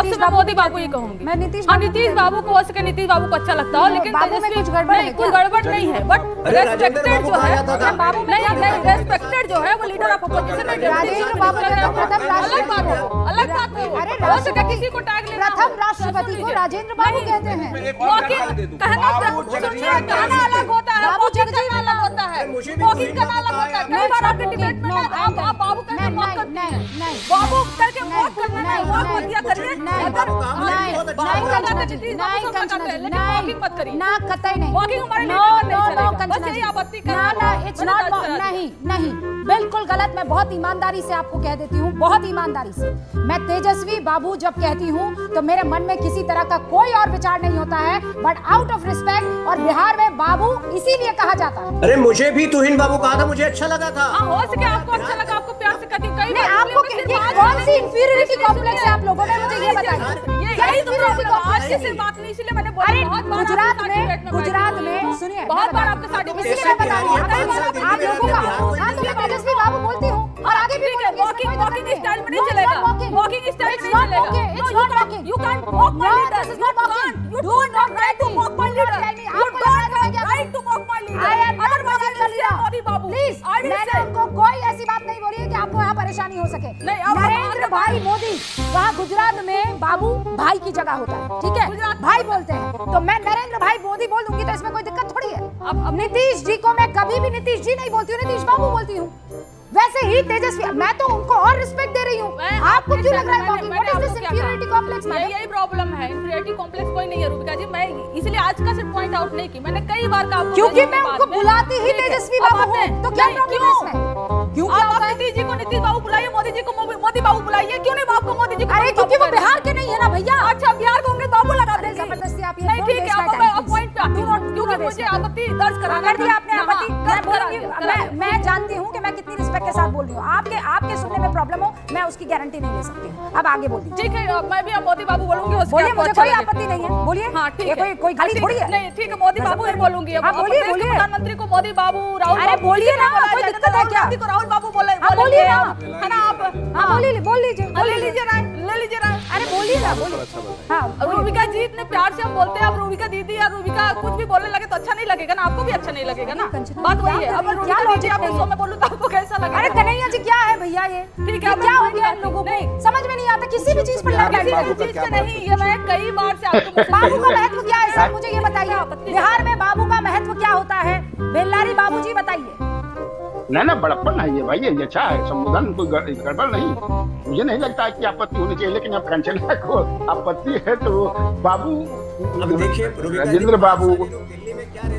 सबसे मैं मोदी बाबू ही कहूंगी। मैं नीतीश बाबू को हो सके नीतीश बाबू को अच्छा लगता हो, लेकिन कुछ गड़बड़ नहीं है, बट रेस्पेक्टेड जो है, नहीं रेस्पेक्टेड जो है वो लीडर ऑफ अपोजिशन है। राजेंद्र बाबू अलग बात है वो। अरे हो सके किसी को टैग लेना, प्रथम राष्ट्रपति को राजेंद्र बाबू कहते हैं। कहना अलग होता है, वॉकिंग करना अलग होता है, वॉकिंग करना अलग होता है। कई बार आपके डिबेट में आप बाबू करके वॉक करते हैं, बाबू करके वॉक करना नहीं, वॉक मत किया करिए। अगर बाबू लगाते नीतीश बाबू सब लगाते हैं, लेकिन वॉकिंग मत करिए ना, कतई नहीं। वॉकिंग हमारे लिए नहीं चलेगा, बस यही आपत्ति करना। इट्स नॉट, नहीं बिल्कुल गलत। मैं बहुत ईमानदारी से आपको कह देती हूँ, बहुत ईमानदारी से। मैं तेजस्वी बाबू जब कहती हूँ तो मेरे मन में किसी तरह का कोई और विचार नहीं होता है, बट आउट ऑफ रिस्पेक्ट। और बिहार में बाबू इसीलिए कहा जाता है। अरे मुझे भी तुहिन बाबू कहा था, मुझे अच्छा लगा था। हो सके आपको अच्छा लगा, आपको प्यार से कहती हूँ। कई बार आपको कौन सी इंफीरियरिटी कॉम्प्लेक्स है आप लोगों ने, मुझे ये बताइए। यही तो प्रॉब्लम है, आज से बात नहीं, इसलिए मैंने बोला बहुत बार गुजरात में सुनिए, बहुत बार आपके साथ इसलिए मैं बता रही हूँ आप लोगों का। हाँ तो मैं तेजस्वी बाबू बोलती हूँ और आगे भी वॉकिंग स्टाइल में नहीं चलेगा, वॉकिंग स्टाइल में नहीं चलेगा। You can't walk my leader. You don't have right to walk my leader. You don't have right to walk my leader. I am not walking the leader. Modi Babu, please, मैंने उनको कोई ऐसी बात नहीं बोली है कि आपको यहाँ परेशानी हो सके। नरेंद्र भाई मोदी, वहाँ गुजरात में बाबू भाई की जगह होता है, ठीक है, भाई बोलते हैं, तो मैं नरेंद्र भाई मोदी बोल दूंगी तो इसमें कोई दिक्कत थोड़ी है। अब नीतीश जी को मैं कभी भी नीतीश जी नहीं बोलती हूँ, नीतीश बाबू बोलती हूँ। वैसे ही तेजस्वी, मैं तो उनको और रिस्पेक्ट दे रही हूँ। आपको क्यों लग रहा है what is this inferiority complex? यही प्रॉब्लम है, इंफीरियरिटी कॉम्प्लेक्स कोई नहीं है रूबिका जी। मैं इसलिए आज का सिर्फ पॉइंट आउट नहीं की, मैंने कई बार कहा क्योंकि मैं उनको बुलाती ही तेजस्वी बाबू हूं, तो क्या प्रॉब्लम है इसमें? क्यों आप नीतीश जी को नीतीश बाबू बुलाइए, मोदी जी को मोदी बाबू बुलाइए, क्यों नहीं आपको मोदी जी को? अरे क्योंकि वो बिहार के नहीं है ना भैया। अच्छा बिहार को उन्हें बाबू लगा देंगे जबरदस्ती आप ये नहीं, ठीक है, आप पॉइंट पे आती हूं, क्योंकि मुझे आपत्ति दर्ज कराना कर दिया आपने आपत्ति। मैं जानती हूँ कि मैं कितनी रिस्पेक्ट के साथ बोल रही हूँ। आपके सुनने में प्रॉब्लम हो, मैं उसकी गारंटी नहीं ले सकती हूँ। अब आगे बोलिए। ठीक है, मैं भी मोदी बाबू बोलूंगी, बोलिए, मुझे कोई आपत्ति नहीं है, बोलिए। हाँ ठीक है, कोई गाली थोड़ी है। नहीं ठीक है, मोदी बाबू ही बोलूंगी। बोलिए बोलिए। प्रधानमंत्री को मोदी बाबू, राहुल, अरे बोलिए ना, कोई दिक्कत है क्या? राहुल बाबू बोले, बोलिए ना, है ना आप? हाँ बोल लीजिए, ले लीजिए राय। अरे बोलिए ना, बोलिए। हाँ रूबिका जी इतने प्यार से हम बोलते हैं, अब रूबिका दीदी या रूबिका कुछ भी बोलने लगे तो अच्छा नहीं लगेगा ना, आपको भी अच्छा नहीं लगेगा ना। बात वही है। अब रूबिका दीदी आप गुस्से में बोलूं तो आपको कैसा लगेगा? अरे कन्हैया जी क्या है भैया ये? ठीक है, क्या हो गया इन लोगों को? समझ में नहीं आता किसी भी चीज पर लड़ किसी भी चीज से नहीं। ये मैं कई बार से आपको बाबू का महत्व क्या है सर, मुझे ये बताइए। बिहार में बाबू का महत्व क्या होता है? बेल्लारी बाबू जी बताइए। ना बड़प्पन है ये भाई, ये अच्छा है, संबोधन कोई गड़बड़ नहीं। मुझे नहीं लगता है कि आपत्ति होनी चाहिए, लेकिन अब कंचना को आपत्ति है तो बाबू, अब देखिए राजेंद्र बाबू,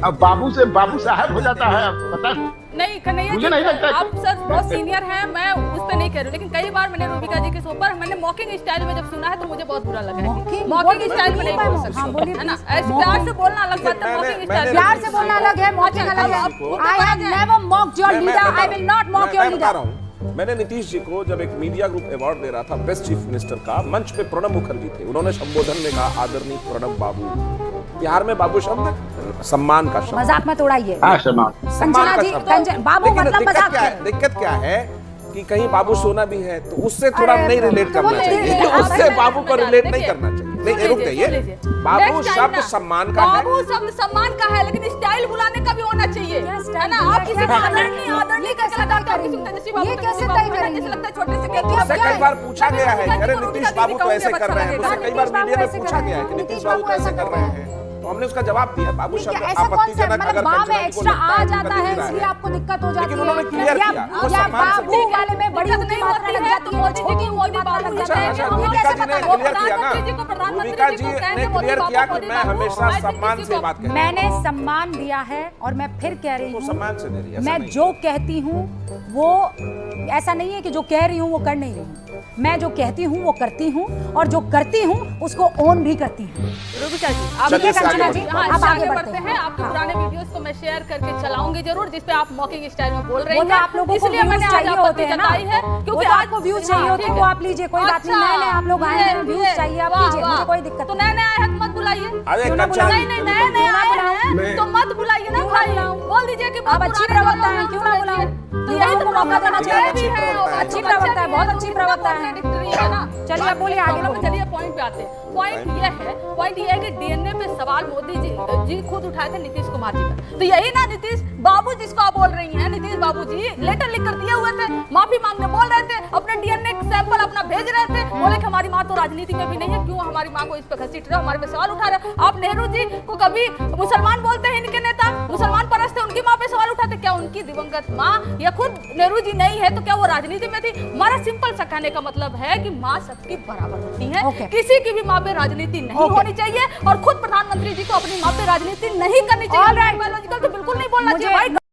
अब बाबू से बाबू साहब हो जाता है, पता नहीं कन्हैया, मुझे नहीं लगता आप सर बहुत सीनियर हैं, मैं उस पे नहीं कह रही हूँ, लेकिन कई बार मैंने रूबिका जी के शो पर मैंने मॉकिंग स्टाइल में जब सुना है तो मुझे बहुत बुरा लगा है। मॉकिंग स्टाइल में नहीं बोल सकती, है ना? ऐसे प्यार से बोलना अलग बात है, मॉकिंग स्टाइल प्यार से बोलना अलग है, मॉकिंग अलग है। I have never mocked your leader, I will not mock your leader. मैंने नीतीश जी को जब एक मीडिया ग्रुप अवार्ड दे रहा था बेस्ट चीफ मिनिस्टर का, मंच पे प्रणब मुखर्जी थे, उन्होंने संबोधन में कहा आदरणीय प्रणब बाबू। बिहार में बाबू शब्द सम्मान का शब्द, मजाक मत उड़ाइए। सम्मान का शब्द। बाबू मतलब मजाक है। दिक्कत क्या है कि कहीं बाबू सोना भी है तो उससे थोड़ा नहीं रिलेट करना चाहिए, उससे बाबू को रिलेट नहीं करना चाहिए। नहीं रुक जाइए, बाबू शब्द सम्मान का है, बाबू शब्द सम्मान का है, लेकिन स्टाइल बुलाने का भी होना चाहिए, है ना? आप किसी को आदरणीय कैसे लगाते हैं? किसी तेजस्वी बाबू, ये कैसे तय करेंगे? कैसे लगता है छोटे से उससे कई बार पूछा गया है, अरे नीतीश बाबू तो ऐसे कर रहे हैं, उससे कई बार मीडिया में पूछा गया है कि नीतीश बाबू तो ऐसे कर रहे हैं, तो हमने उसका जवाब दिया। बाबू शब्द आपत्तिजनक अगर बाबू में एक्स्ट्रा आ जाता है इसलिए आपको दिक्कत हो जाती है, लेकिन उन्होंने क्लियर किया वो सम्मान से बाबू वाले में बड़ी नहीं होती है तो मोदी जी की मोदी बाबू रूबिका जी ने क्लियर किया ना, रूबिका जी ने क्लियर किया कि मैं हमेशा सम्मान से बात करती हूं। मैंने सम्मान दिया है और मैं फिर कह रही हूँ सम्मान से दे रही है, मैं जो कहती हूँ वो ऐसा नहीं है कि जो कह रही हूँ वो कर नहीं रही हूँ। मैं जो कहती हूँ वो करती हूँ और जो करती हूँ उसको ओन भी करती हूँ। रूबिका जी आप ये कंचना जी अब आगे बढ़ते हैं। आपके पुराने वीडियोस को मैं शेयर करके चलाऊंगी जरूर, जिसपे आप मॉकिंग स्टाइल में बोल रहे हैं। आप लोगों को व्यूज चाहिए होते हैं ना, क्योंकि आपको व्यूज चाहिए होते हैं, वो आप लीजिए, कोई बात नहीं। नए आप लोग आए हैं, व्यूज चाहिए, आप लीजिए, मुझे कोई दिक्कत तो नए आए हैं मत बुलाइए। अरे नहीं नए आए हैं तो मत बुलाइए ना भाई, बोल दीजिए कि आप अच्छी प्रवक्ता हैं, क्यों ना बुलाऊं? तो यही तो मौका देना चाहिए भी है। अच्छी प्रवक्ता है, बहुत अच्छी प्रवक्ता है। है ना। चलिए आप बोलिए आगे बोलिए। चलिए पॉइंट पे आते हैं। पॉइंट ये है कि डीएनए पे सवाल मोदी जी खुद उठाए थे नीतीश कुमार जी पर। तो यही ना नीतीश बाबू जिसको आप बोल रही हैं, नीतीश बाबू जी लेटर लिख कर दिए हुए थे, माफी मांगने बोल रहे थे, अपने डीएनए सैंपल अपना भेज रहे थे, बोले कि हमारी माँ तो राजनीति में भी नहीं है, क्यों हमारी माँ को इस पे घसीट रहे हो, हमारे पे सवाल उठा रहे हो। आप नेहरू जी को कभी मुसलमान बोलते हैं, इनके नेता मुसलमान परस्त थे, उनकी माँ पे सवाल उठाते, क्या उनकी दिवंगत माँ या खुद नेहरू जी नहीं है तो क्या वो राजनीति में थी? हमारा सिंपल सा कहने का मतलब है कि माँ सबकी बराबर होती है, किसी की भी माँ पे राजनीति नहीं होनी चाहिए और खुद प्रधानमंत्री जी को अपनी माँ पे राजनीति नहीं करनी चाहिए। बायोलॉजिकल तो बिल्कुल नहीं बोलना चाहिए भाई।